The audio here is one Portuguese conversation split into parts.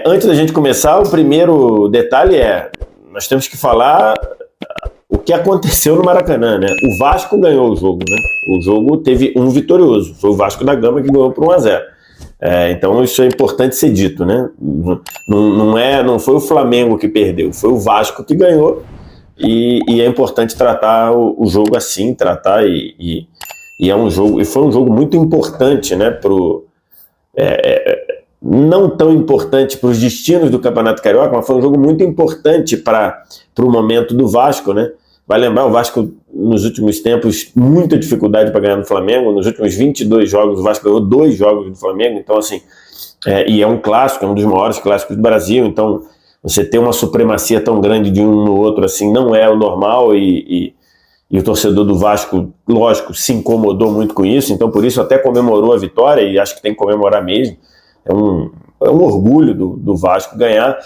Antes da gente começar, o primeiro detalhe nós temos que falar o que aconteceu no Maracanã, né? O Vasco ganhou o jogo, né? O jogo teve um vitorioso, foi o Vasco da Gama que ganhou por 1-0. Então isso é importante ser dito, né? Não foi o Flamengo que perdeu, foi o Vasco que ganhou, e é importante tratar o jogo assim, e é um jogo, e foi um jogo muito importante, né? Não tão importante para os destinos do Campeonato Carioca, mas foi um jogo muito importante para o momento do Vasco, né? Vai lembrar, o Vasco, nos últimos tempos, muita dificuldade para ganhar no Flamengo. Nos últimos 22 jogos, o Vasco ganhou 2 jogos do Flamengo. Então, assim, e é um clássico, é um dos maiores clássicos do Brasil. Então, você ter uma supremacia tão grande de um no outro, assim, não é o normal. E o torcedor do Vasco, lógico, se incomodou muito com isso. Então, por isso, até comemorou a vitória, e acho que tem que comemorar mesmo. É um orgulho do Vasco ganhar,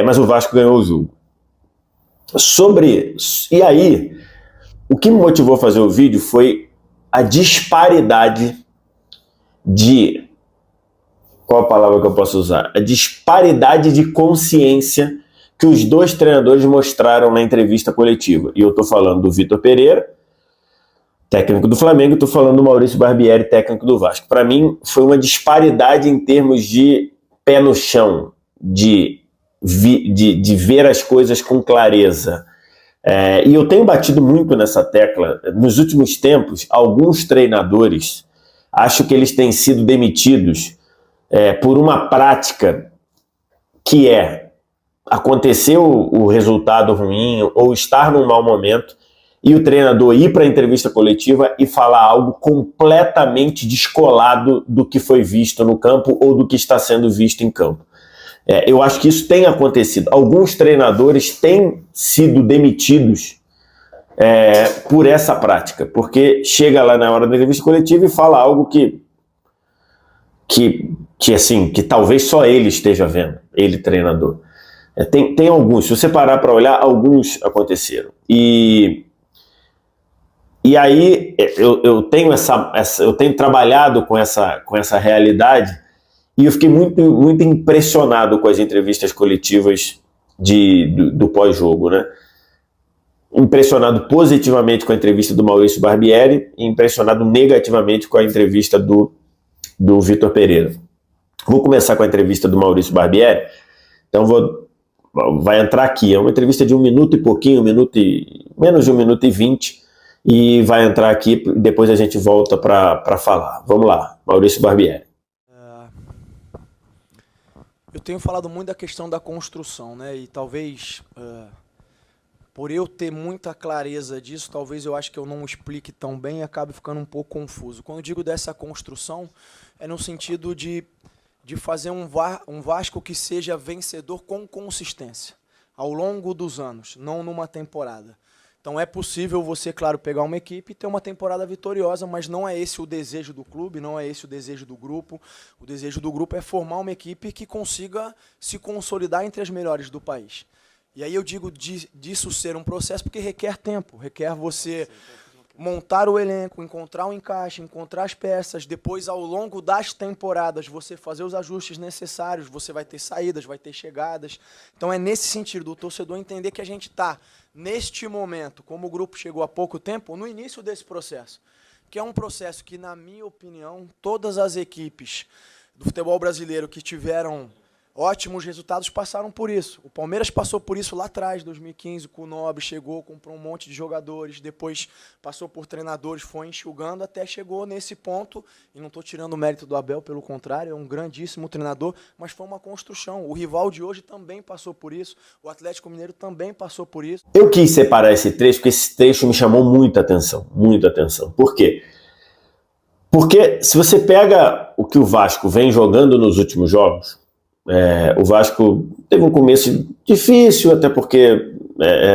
mas o Vasco ganhou o jogo. E aí, o que me motivou a fazer o vídeo foi a disparidade de... Qual a palavra que eu posso usar? A disparidade de consciência que os 2 treinadores mostraram na entrevista coletiva. E eu estou falando do Vitor Pereira, técnico do Flamengo, e estou falando do Maurício Barbieri, técnico do Vasco. Para mim, foi uma disparidade em termos de pé no chão, de ver as coisas com clareza. E eu tenho batido muito nessa tecla. Nos últimos tempos, alguns treinadores, acho que eles têm sido demitidos por uma prática que acontecer o resultado ruim ou estar num mau momento, e o treinador ir para a entrevista coletiva e falar algo completamente descolado do que foi visto no campo ou do que está sendo visto em campo. Eu acho que isso tem acontecido. Alguns treinadores têm sido demitidos por essa prática, porque chega lá na hora da entrevista coletiva e fala algo que talvez só ele esteja vendo, ele, treinador. Tem alguns, se você parar para olhar, alguns aconteceram. E aí eu tenho trabalhado com essa realidade, e eu fiquei muito, muito impressionado com as entrevistas coletivas do pós-jogo, né? Impressionado positivamente com a entrevista do Maurício Barbieri e impressionado negativamente com a entrevista do Vitor Pereira. Vou começar com a entrevista do Maurício Barbieri, então vai entrar aqui, é uma entrevista de 1 minuto e pouquinho, menos de 1 minuto e 20, e vai entrar aqui, depois a gente volta para falar. Vamos lá, Maurício Barbieri. Eu tenho falado muito da questão da construção, né? E talvez, por eu ter muita clareza disso, talvez eu acho que eu não explique tão bem e acabe ficando um pouco confuso. Quando eu digo dessa construção, é no sentido de fazer um Vasco que seja vencedor com consistência, ao longo dos anos, não numa temporada. Então é possível você, claro, pegar uma equipe e ter uma temporada vitoriosa, mas não é esse o desejo do clube, não é esse o desejo do grupo. O desejo do grupo é formar uma equipe que consiga se consolidar entre as melhores do país. E aí eu digo disso ser um processo porque requer tempo, requer você montar o elenco, encontrar o encaixe, encontrar as peças, depois ao longo das temporadas você fazer os ajustes necessários, você vai ter saídas, vai ter chegadas. Então é nesse sentido do torcedor entender que a gente está, neste momento, como o grupo chegou há pouco tempo, no início desse processo, que é um processo que, na minha opinião, todas as equipes do futebol brasileiro que tiveram ótimos resultados passaram por isso. O Palmeiras passou por isso lá atrás, 2015, com o Nobre, chegou, comprou um monte de jogadores, depois passou por treinadores, foi enxugando, até chegou nesse ponto, e não estou tirando o mérito do Abel, pelo contrário, é um grandíssimo treinador, mas foi uma construção. O rival de hoje também passou por isso, o Atlético Mineiro também passou por isso. Eu quis separar esse trecho, porque esse trecho me chamou muita atenção, muita atenção. Por quê? Porque se você pega o que o Vasco vem jogando nos últimos jogos, o Vasco teve um começo difícil, até porque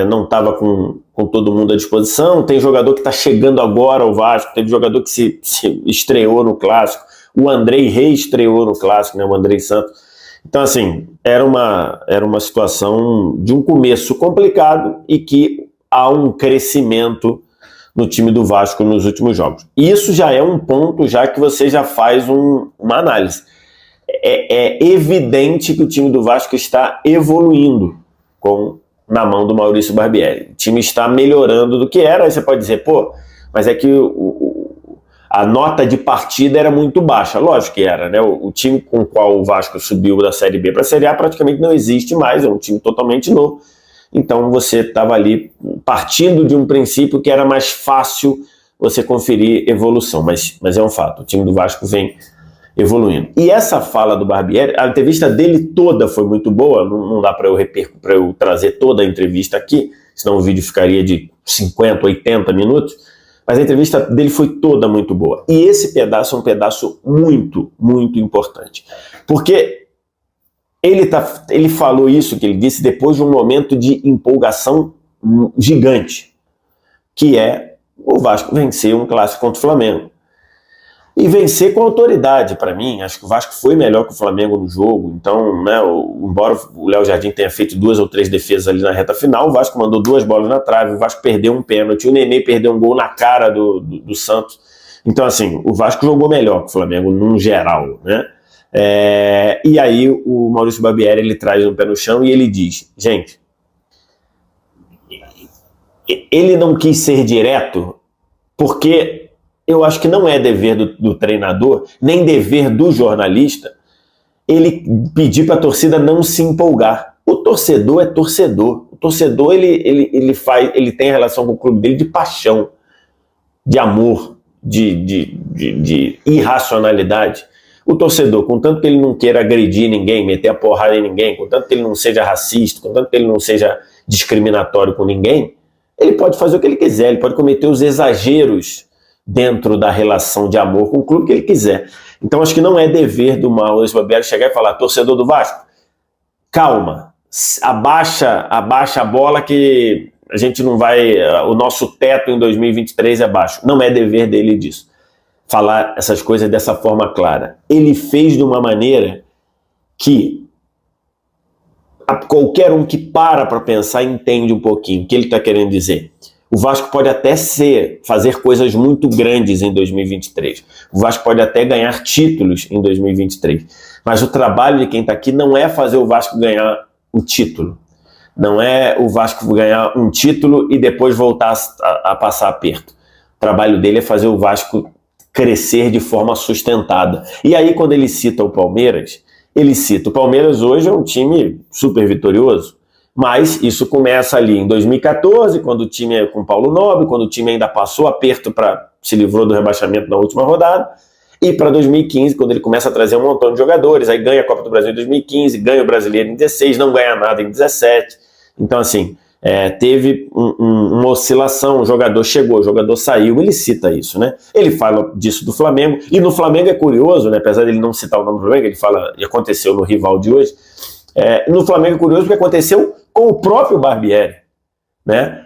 não estava com todo mundo à disposição. Tem jogador que está chegando agora ao Vasco, teve jogador que se estreou no Clássico, o Andrei reestreou no Clássico, né, o Andrei Santos. Então, assim, era uma situação de um começo complicado e que há um crescimento no time do Vasco nos últimos jogos. E isso já é um ponto já que você já faz uma análise. é evidente que o time do Vasco está evoluindo na mão do Maurício Barbieri. O time está melhorando do que era. Aí você pode dizer, pô, mas é que a nota de partida era muito baixa. Lógico que era, né? O time com o qual o Vasco subiu da Série B para a Série A praticamente não existe mais, é um time totalmente novo. Então você estava ali partindo de um princípio que era mais fácil você conferir evolução, mas é um fato, o time do Vasco vem evoluindo. E essa fala do Barbieri, a entrevista dele toda foi muito boa, não dá para eu trazer toda a entrevista aqui, senão o vídeo ficaria de 50, 80 minutos, mas a entrevista dele foi toda muito boa. E esse pedaço é um pedaço muito, muito importante, porque ele falou isso que ele disse depois de um momento de empolgação gigante, que é o Vasco vencer um clássico contra o Flamengo. E vencer com autoridade, para mim. Acho que o Vasco foi melhor que o Flamengo no jogo. Então, né, embora o Léo Jardim tenha feito 2 ou 3 defesas ali na reta final, o Vasco mandou 2 bolas na trave, o Vasco perdeu um pênalti, o Nenê perdeu um gol na cara do Santos. Então, assim, o Vasco jogou melhor que o Flamengo num geral, né? E aí o Maurício Barbieri, ele traz um pé no chão e ele diz, gente, ele não quis ser direto porque eu acho que não é dever do treinador, nem dever do jornalista, ele pedir para a torcida não se empolgar. O torcedor é torcedor. O torcedor ele tem a relação com o clube dele de paixão, de amor, de irracionalidade. O torcedor, contanto que ele não queira agredir ninguém, meter a porrada em ninguém, contanto que ele não seja racista, contanto que ele não seja discriminatório com ninguém, ele pode fazer o que ele quiser, ele pode cometer os exageros dentro da relação de amor com o clube que ele quiser. Então acho que não é dever do Maurício Barbieri chegar e falar, torcedor do Vasco, calma, abaixa a bola que a gente não vai, o nosso teto em 2023 é baixo. Não é dever dele disso. Falar essas coisas dessa forma clara. Ele fez de uma maneira que qualquer um que para pensar entende um pouquinho o que ele está querendo dizer. O Vasco pode até fazer coisas muito grandes em 2023. O Vasco pode até ganhar títulos em 2023. Mas o trabalho de quem está aqui não é fazer o Vasco ganhar o título. Não é o Vasco ganhar um título e depois voltar a passar aperto. O trabalho dele é fazer o Vasco crescer de forma sustentada. E aí, quando ele cita o Palmeiras, o Palmeiras hoje é um time super vitorioso, mas isso começa ali em 2014, quando o time é com Paulo Nobre, quando o time ainda passou aperto se livrou do rebaixamento na última rodada, e para 2015, quando ele começa a trazer um montão de jogadores, aí ganha a Copa do Brasil em 2015, ganha o Brasileiro em 16, não ganha nada em 17. Então, assim, teve uma oscilação, o jogador chegou, o jogador saiu, ele cita isso, né? Ele fala disso do Flamengo, e no Flamengo é curioso, né? Apesar de ele não citar o nome do Flamengo, ele fala, e aconteceu no rival de hoje, no Flamengo é curioso porque aconteceu com o próprio Barbieri, né?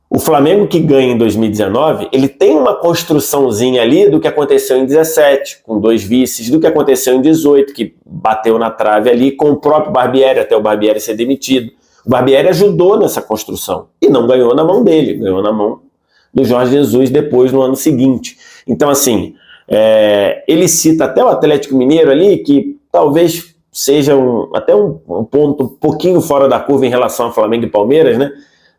O Flamengo que ganha em 2019, ele tem uma construçãozinha ali do que aconteceu em 17, com 2 vices, do que aconteceu em 18, que bateu na trave ali, com o próprio Barbieri, até o Barbieri ser demitido. O Barbieri ajudou nessa construção e não ganhou na mão dele, ganhou na mão do Jorge Jesus depois no ano seguinte. Então, assim, ele cita até o Atlético Mineiro ali, que talvez seja até um ponto um pouquinho fora da curva em relação ao Flamengo e Palmeiras, né?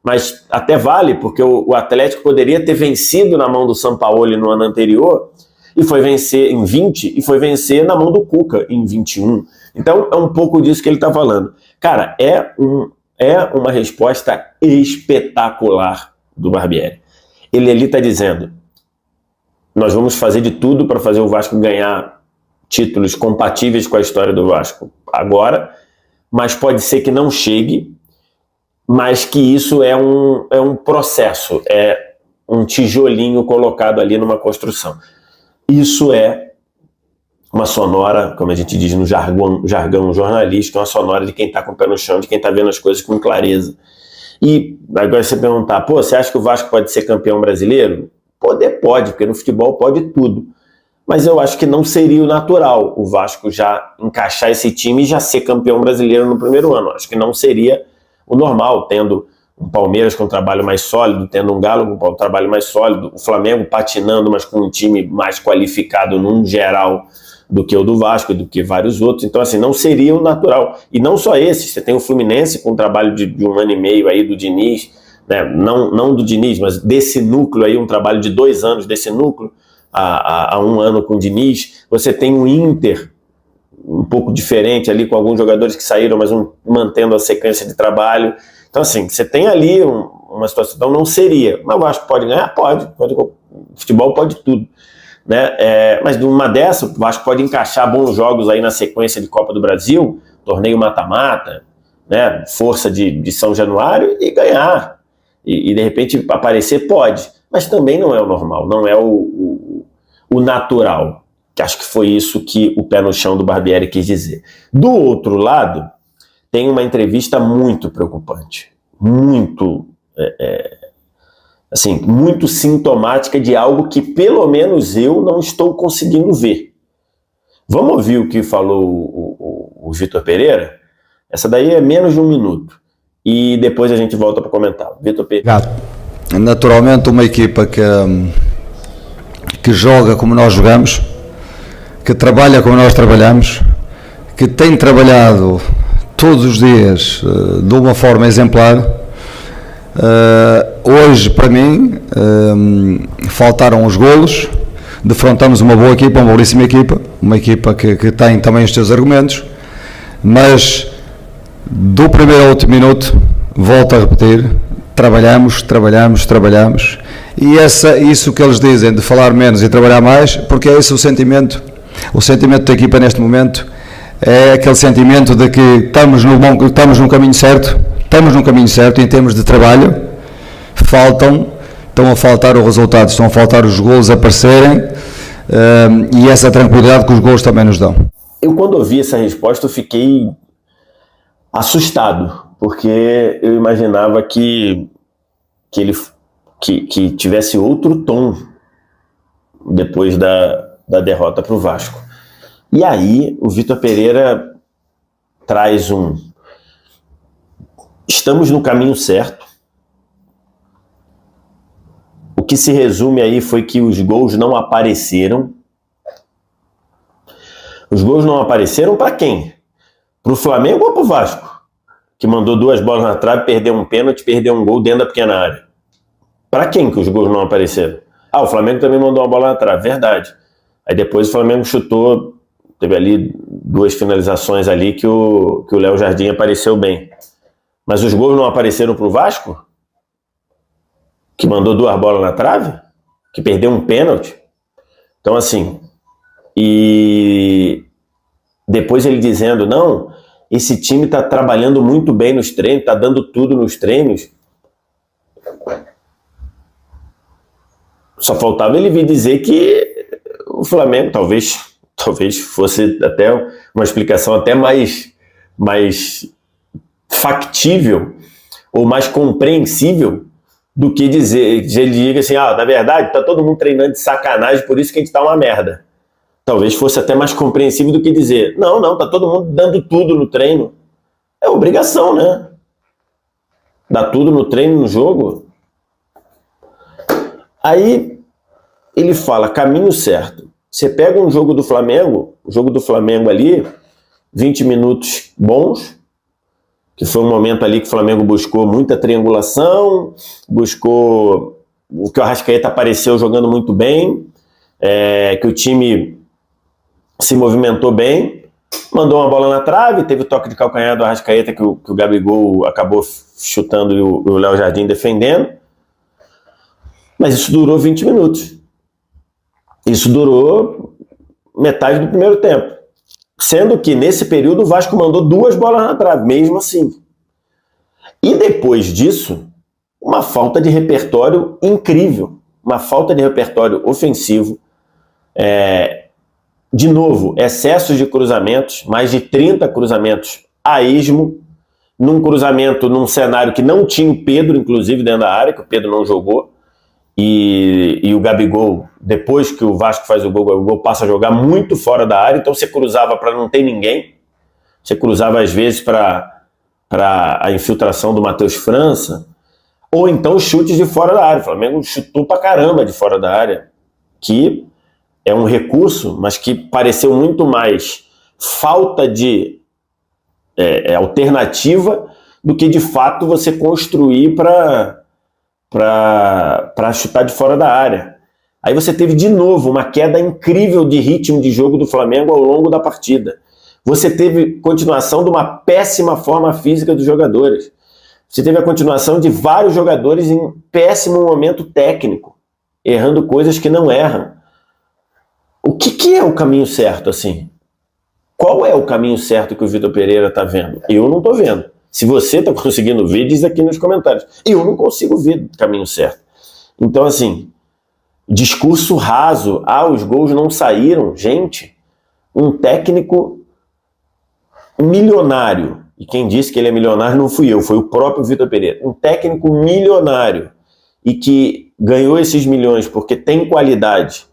Mas até vale, porque o Atlético poderia ter vencido na mão do Sampaoli no ano anterior, e foi vencer em 20, e foi vencer na mão do Cuca em 21. Então, é um pouco disso que ele está falando. Cara, é uma resposta espetacular do Barbieri. Ele ali está dizendo, nós vamos fazer de tudo para fazer o Vasco ganhar títulos compatíveis com a história do Vasco agora, mas pode ser que não chegue, mas que isso é um processo, é um tijolinho colocado ali numa construção. Isso é uma sonora, como a gente diz no jargão jornalístico, uma sonora de quem está com o pé no chão, de quem está vendo as coisas com clareza. E agora você perguntar, você acha que o Vasco pode ser campeão brasileiro? Pode, porque no futebol pode tudo. Mas eu acho que não seria o natural o Vasco já encaixar esse time e já ser campeão brasileiro no primeiro ano. Acho que não seria o normal, tendo um Palmeiras com um trabalho mais sólido, tendo um Galo com um trabalho mais sólido, o Flamengo patinando, mas com um time mais qualificado num geral do que o do Vasco e do que vários outros. Então, assim, não seria o natural. E não só esse, você tem o Fluminense com um trabalho de 1 ano e meio aí do Diniz, né? Não do Diniz, mas desse núcleo aí, um trabalho de 2 anos desse núcleo, há 1 ano com o Diniz. Você tem o Inter, um pouco diferente ali, com alguns jogadores que saíram, mas mantendo a sequência de trabalho. Então, assim, você tem ali uma situação, então não seria. Mas o Vasco pode ganhar? Pode. Futebol pode tudo, né? Mas numa dessa, o Vasco pode encaixar bons jogos aí na sequência de Copa do Brasil, torneio mata-mata, né? Força de São Januário e ganhar. E de repente aparecer, pode. Mas também não é o normal, não é o natural. Que acho que foi isso que o pé no chão do Barbieri quis dizer. Do outro lado, tem uma entrevista muito preocupante, muito muito sintomática de algo que pelo menos eu não estou conseguindo ver. Vamos ouvir o que falou o Vitor Pereira? Essa daí é menos de 1 minuto. E depois a gente volta para comentar. Vitor Pereira. Naturalmente, uma equipa que joga como nós jogamos, que trabalha como nós trabalhamos, que tem trabalhado todos os dias de uma forma exemplar. Hoje, para mim, faltaram os golos, defrontamos uma boa equipa, uma belíssima equipa, uma equipa que tem também os seus argumentos, mas do primeiro ao último minuto, volto a repetir, trabalhamos, e isso que eles dizem de falar menos e trabalhar mais, porque é esse o sentimento da equipa neste momento, é aquele sentimento de que estamos no caminho certo em termos de trabalho. Estão a faltar os resultados, estão a faltar os golos a aparecerem, e essa tranquilidade que os golos também nos dão. Eu, quando ouvi essa resposta, eu fiquei assustado, porque eu imaginava que tivesse outro tom depois da derrota para o Vasco. E aí o Vitor Pereira traz estamos no caminho certo. O que se resume aí foi que os gols não apareceram. Os gols não apareceram para quem? Para o Flamengo ou para o Vasco? Que mandou 2 bolas na trave, perdeu um pênalti, perdeu um gol dentro da pequena área. Para quem que os gols não apareceram? O Flamengo também mandou uma bola na trave, verdade. Aí depois o Flamengo chutou, teve ali 2 finalizações ali que o Léo Jardim apareceu bem. Mas os gols não apareceram para o Vasco? Que mandou 2 bolas na trave? Que perdeu um pênalti? Então, assim, e depois ele dizendo, não, esse time está trabalhando muito bem nos treinos, está dando tudo nos treinos. Só faltava ele vir dizer que o Flamengo, talvez fosse até uma explicação até mais factível ou mais compreensível do que dizer, ele diga assim, na verdade, tá todo mundo treinando de sacanagem, por isso que a gente tá uma merda. Talvez fosse até mais compreensível do que dizer, não, tá todo mundo dando tudo no treino. É obrigação, né? Dar tudo no treino, no jogo. Aí ele fala, caminho certo. Você pega o jogo do Flamengo ali, 20 minutos bons, que foi um momento ali que o Flamengo buscou muita triangulação, buscou o que o Arrascaeta apareceu jogando muito bem, que o time se movimentou bem, mandou uma bola na trave, teve o toque de calcanhar do Arrascaeta que o Gabigol acabou chutando e o Léo Jardim defendendo, mas isso durou 20 minutos. Isso durou metade do primeiro tempo. Sendo que, nesse período, o Vasco mandou 2 bolas na trave, mesmo assim. E depois disso, uma falta de repertório incrível. Uma falta de repertório ofensivo. De novo, excessos de cruzamentos, mais de 30 cruzamentos a esmo. Num cenário que não tinha o Pedro, inclusive, dentro da área, que o Pedro não jogou. E o Gabigol, depois que o Vasco faz o gol, o Gabigol passa a jogar muito fora da área, então você cruzava para não ter ninguém, você cruzava às vezes para a infiltração do Matheus França, ou então chutes de fora da área. O Flamengo chutou pra caramba de fora da área, que é um recurso, mas que pareceu muito mais falta de alternativa do que de fato você construir para chutar de fora da área. Aí você teve de novo uma queda incrível de ritmo de jogo do Flamengo ao longo da partida. Você teve continuação de uma péssima forma física dos jogadores. Você teve a continuação de vários jogadores em péssimo momento técnico, errando coisas que não erram. O que é o caminho certo, assim? Qual é o caminho certo que o Vitor Pereira está vendo? Eu não estou vendo. Se você está conseguindo ver, diz aqui nos comentários. Eu não consigo ver o caminho certo. Então, assim, discurso raso. Os gols não saíram. Gente, um técnico milionário, e quem disse que ele é milionário não fui eu, foi o próprio Vitor Pereira. Um técnico milionário e que ganhou esses milhões porque tem qualidade.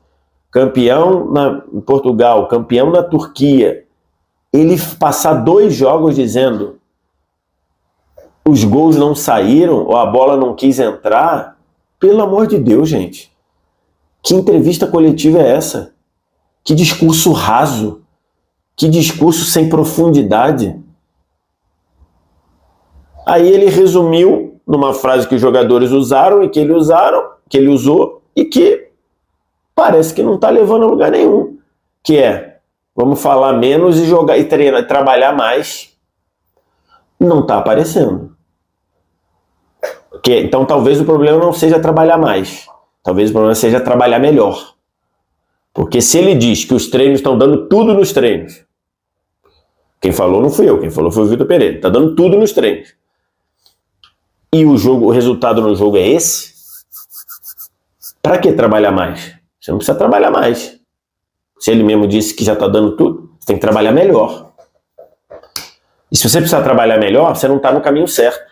Campeão em Portugal, campeão na Turquia. Ele passar 2 jogos dizendo os gols não saíram ou a bola não quis entrar, pelo amor de Deus, gente. Que entrevista coletiva é essa? Que discurso raso? Que discurso sem profundidade? Aí ele resumiu numa frase que os jogadores usaram e que ele usou e que parece que não está levando a lugar nenhum. Que é, vamos falar menos e jogar e treinar, trabalhar mais. Não está aparecendo. Então talvez o problema não seja trabalhar mais. Talvez o problema seja trabalhar melhor. Porque se ele diz que os treinos estão dando tudo nos treinos, quem falou não fui eu, quem falou foi o Vitor Pereira, está dando tudo nos treinos, e o resultado no jogo é esse, para que trabalhar mais? Você não precisa trabalhar mais. Se ele mesmo disse que já está dando tudo, você tem que trabalhar melhor. E se você precisar trabalhar melhor, você não está no caminho certo.